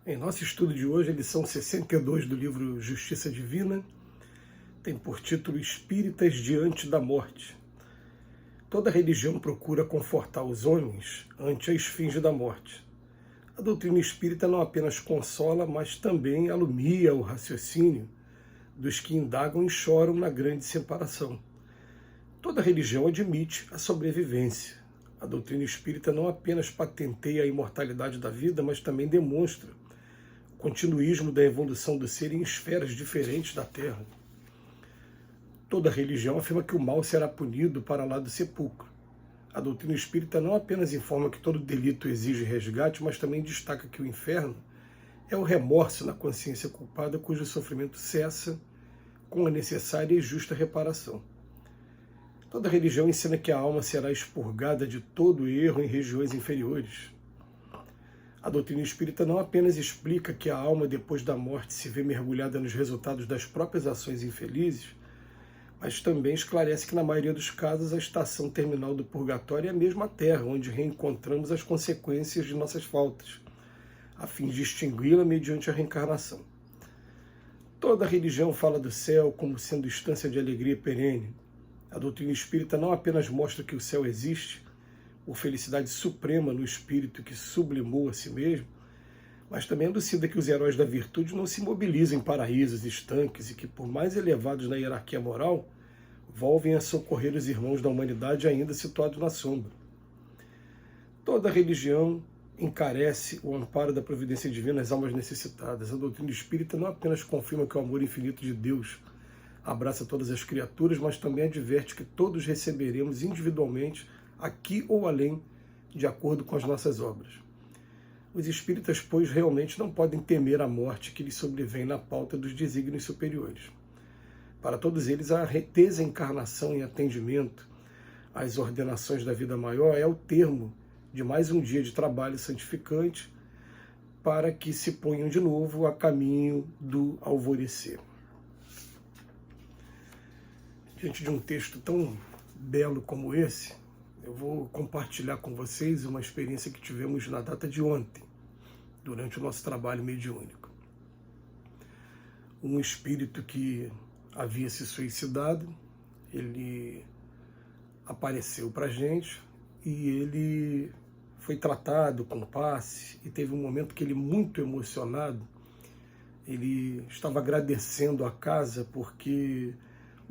Em nosso estudo de hoje, a lição 62 do livro Justiça Divina tem por título Espíritas diante da morte. Toda religião procura confortar os homens ante a esfinge da morte. A doutrina espírita não apenas consola, mas também alumia o raciocínio dos que indagam e choram na grande separação. Toda religião admite a sobrevivência. A doutrina espírita não apenas patenteia a imortalidade da vida, mas também demonstra o continuismo da evolução do ser em esferas diferentes da Terra. Toda religião afirma que o mal será punido para lá do sepulcro. A doutrina espírita não apenas informa que todo delito exige resgate, mas também destaca que o inferno é o remorso na consciência culpada cujo sofrimento cessa com a necessária e justa reparação. Toda religião ensina que a alma será expurgada de todo erro em regiões inferiores. A doutrina espírita não apenas explica que a alma depois da morte se vê mergulhada nos resultados das próprias ações infelizes, mas também esclarece que na maioria dos casos a estação terminal do purgatório é a mesma terra, onde reencontramos as consequências de nossas faltas, a fim de extingui-la mediante a reencarnação. Toda religião fala do céu como sendo instância de alegria perene. A doutrina espírita não apenas mostra que o céu existe, por felicidade suprema no espírito que sublimou a si mesmo, mas também elucida que os heróis da virtude não se mobilizam em paraísos estanques e que, por mais elevados na hierarquia moral, volvem a socorrer os irmãos da humanidade ainda situados na sombra. Toda religião encarece o amparo da providência divina às almas necessitadas. A doutrina espírita não apenas confirma que o amor infinito de Deus abraça todas as criaturas, mas também adverte que todos receberemos individualmente, aqui ou além, de acordo com as nossas obras. Os espíritas, pois, realmente não podem temer a morte que lhes sobrevém na pauta dos desígnios superiores. Para todos eles, a desencarnação em atendimento às ordenações da vida maior é o termo de mais um dia de trabalho santificante para que se ponham de novo a caminho do alvorecer. Diante de um texto tão belo como esse, eu vou compartilhar com vocês uma experiência que tivemos na data de ontem, durante o nosso trabalho mediúnico. Um espírito que havia se suicidado, ele apareceu para a gente e ele foi tratado com passe e teve um momento que ele, muito emocionado, ele estava agradecendo a casa porque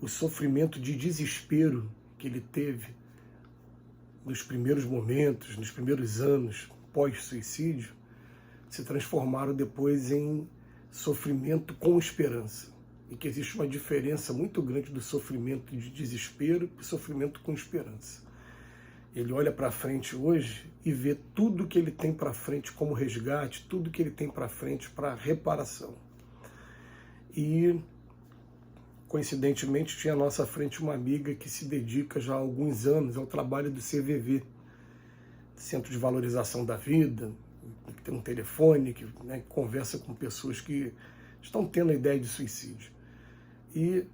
o sofrimento de desespero que ele teve nos primeiros momentos, nos primeiros anos pós-suicídio, se transformaram depois em sofrimento com esperança. E que existe uma diferença muito grande do sofrimento de desespero para o sofrimento com esperança. Ele olha para frente hoje e vê tudo que ele tem para frente como resgate, tudo que ele tem para frente para reparação. E, coincidentemente, tinha à nossa frente uma amiga que se dedica já há alguns anos ao trabalho do CVV, Centro de Valorização da Vida, que tem um telefone, que conversa com pessoas que estão tendo a ideia de suicídio. E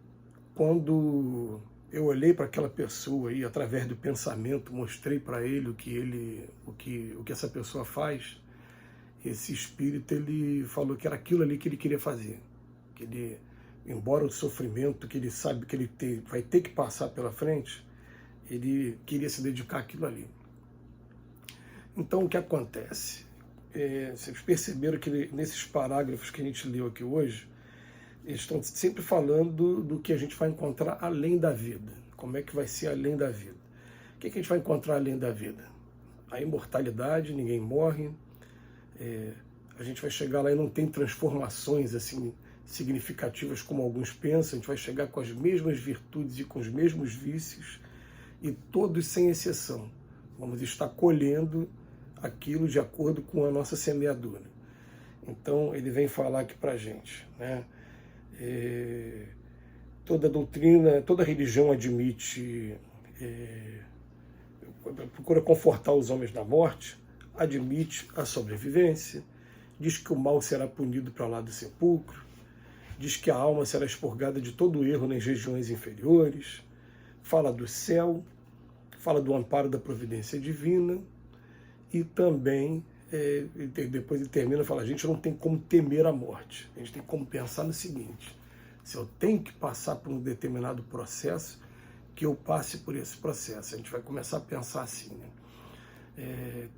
quando eu olhei para aquela pessoa e, através do pensamento, mostrei para ele o que essa pessoa faz, esse espírito, ele falou que era aquilo ali que ele queria fazer. Que ele, embora o sofrimento que ele sabe que ele vai ter que passar pela frente, ele queria se dedicar àquilo ali. Então, o que acontece? Vocês perceberam que nesses parágrafos que a gente leu aqui hoje, eles estão sempre falando do que a gente vai encontrar além da vida. Como é que vai ser além da vida? O que a gente vai encontrar além da vida? A imortalidade, ninguém morre. A gente vai chegar lá e não tem transformações assim significativas como alguns pensam. A gente vai chegar com as mesmas virtudes e com os mesmos vícios, e todos sem exceção. Vamos estar colhendo aquilo de acordo com a nossa semeadura. Então, ele vem falar aqui para a gente, né? Toda doutrina, toda religião admite, procura confortar os homens da morte, admite a sobrevivência, diz que o mal será punido para lá do sepulcro, diz que a alma será expurgada de todo erro nas regiões inferiores, fala do céu, fala do amparo da providência divina e também depois ele termina e fala, a gente não tem como temer a morte, a gente tem como pensar no seguinte: se eu tenho que passar por um determinado processo, que eu passe por esse processo. A gente vai começar a pensar assim, né?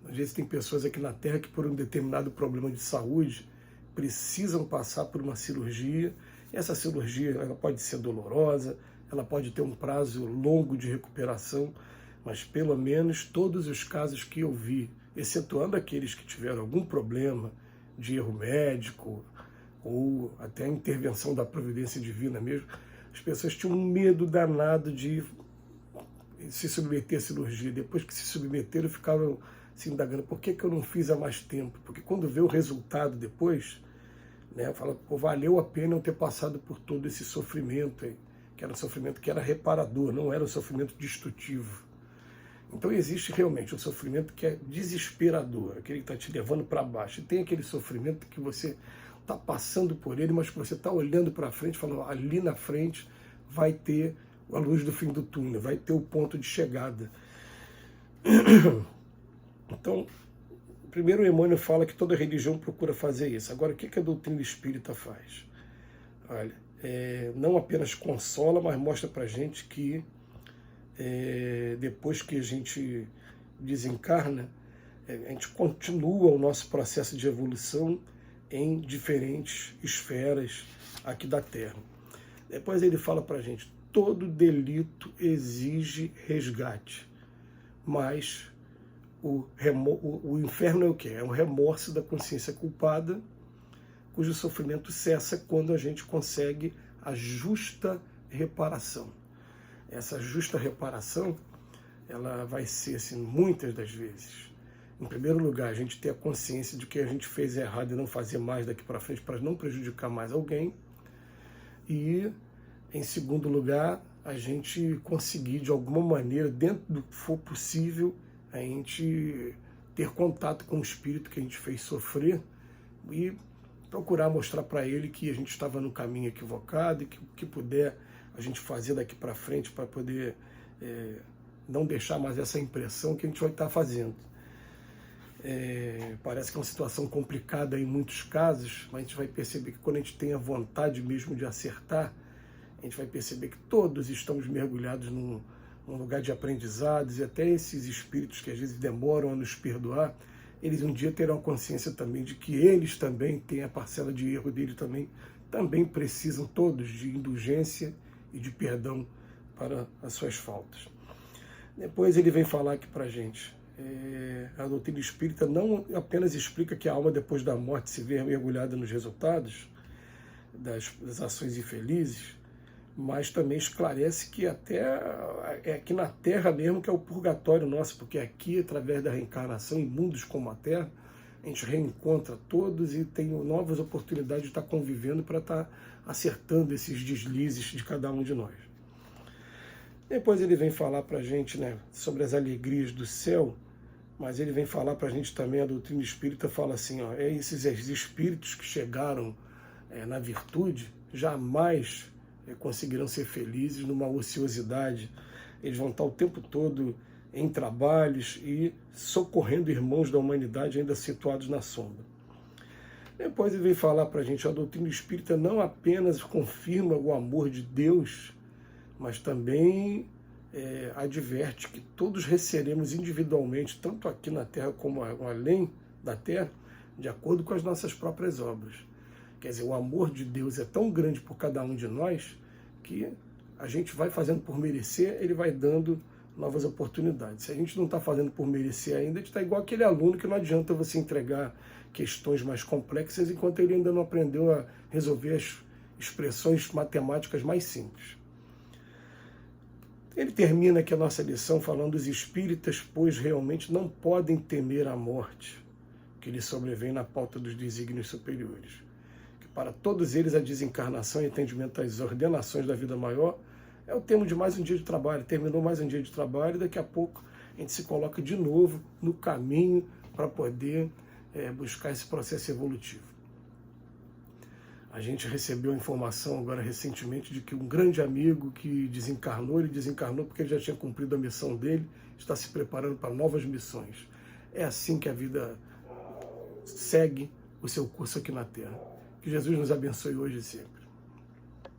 Às vezes tem pessoas aqui na Terra que por um determinado problema de saúde precisam passar por uma cirurgia, e essa cirurgia ela pode ser dolorosa, ela pode ter um prazo longo de recuperação, mas pelo menos todos os casos que eu vi, excetuando aqueles que tiveram algum problema de erro médico, ou até a intervenção da providência divina mesmo, as pessoas tinham um medo danado de se submeter à cirurgia. Depois que se submeteram, ficavam se indagando, por que eu não fiz há mais tempo? Porque quando vê o resultado depois, né, fala, pô, valeu a pena eu ter passado por todo esse sofrimento aí, que era um sofrimento que era reparador, não era um sofrimento destrutivo. Então existe realmente um sofrimento que é desesperador, aquele que está te levando para baixo. E tem aquele sofrimento que você está passando por ele, mas que você está olhando para frente, falando, ali na frente vai ter a luz do fim do túnel, vai ter o ponto de chegada. Então, primeiro o Emmanuel fala que toda religião procura fazer isso. Agora, o que a doutrina espírita faz? Olha, não apenas consola, mas mostra para a gente que depois que a gente desencarna, a gente continua o nosso processo de evolução em diferentes esferas aqui da Terra. Depois ele fala para a gente, todo delito exige resgate, mas o inferno é o quê? É um remorso da consciência culpada, cujo sofrimento cessa quando a gente consegue a justa reparação. Essa justa reparação, ela vai ser, assim, muitas das vezes, em primeiro lugar, a gente ter a consciência de que a gente fez errado e não fazer mais daqui para frente para não prejudicar mais alguém. E, em segundo lugar, a gente conseguir, de alguma maneira, dentro do que for possível, a gente ter contato com o espírito que a gente fez sofrer e procurar mostrar para ele que a gente estava no caminho equivocado e que o que puder a gente fazer daqui para frente para poder não deixar mais essa impressão que a gente vai estar fazendo. Parece que é uma situação complicada em muitos casos, mas a gente vai perceber que quando a gente tem a vontade mesmo de acertar, a gente vai perceber que todos estamos mergulhados num lugar de aprendizados, e até esses espíritos que às vezes demoram a nos perdoar, eles um dia terão consciência também de que eles também têm a parcela de erro dele também precisam todos de indulgência e de perdão para as suas faltas. Depois ele vem falar aqui para a gente, a doutrina espírita não apenas explica que a alma depois da morte se vê mergulhada nos resultados das ações infelizes, mas também esclarece que até é aqui na Terra mesmo que é o purgatório nosso, porque aqui, através da reencarnação, em mundos como a Terra, a gente reencontra todos e tem novas oportunidades de estar convivendo para estar acertando esses deslizes de cada um de nós. Depois ele vem falar para a gente, né, sobre as alegrias do céu, mas ele vem falar para a gente também, a doutrina espírita fala assim, ó, esses espíritos que chegaram na virtude jamais conseguirão ser felizes numa ociosidade. Eles vão estar o tempo todo em trabalhos e socorrendo irmãos da humanidade ainda situados na sombra. Depois ele vem falar para a gente, a doutrina espírita não apenas confirma o amor de Deus, mas também adverte que todos receberemos individualmente, tanto aqui na Terra como além da Terra, de acordo com as nossas próprias obras. Quer dizer, o amor de Deus é tão grande por cada um de nós que a gente vai fazendo por merecer, ele vai dando novas oportunidades. Se a gente não está fazendo por merecer ainda, a gente está igual aquele aluno que não adianta você entregar questões mais complexas enquanto ele ainda não aprendeu a resolver as expressões matemáticas mais simples. Ele termina aqui a nossa lição falando: os espíritas, pois, realmente não podem temer a morte, que lhes sobrevém na pauta dos desígnios superiores. Que para todos eles a desencarnação e entendimento das ordenações da vida maior é o termo de mais um dia de trabalho. Terminou mais um dia de trabalho e daqui a pouco a gente se coloca de novo no caminho para poder buscar esse processo evolutivo. A gente recebeu a informação agora recentemente de que um grande amigo que desencarnou, ele desencarnou porque ele já tinha cumprido a missão dele, está se preparando para novas missões. É assim que a vida segue o seu curso aqui na Terra. Que Jesus nos abençoe hoje e sempre.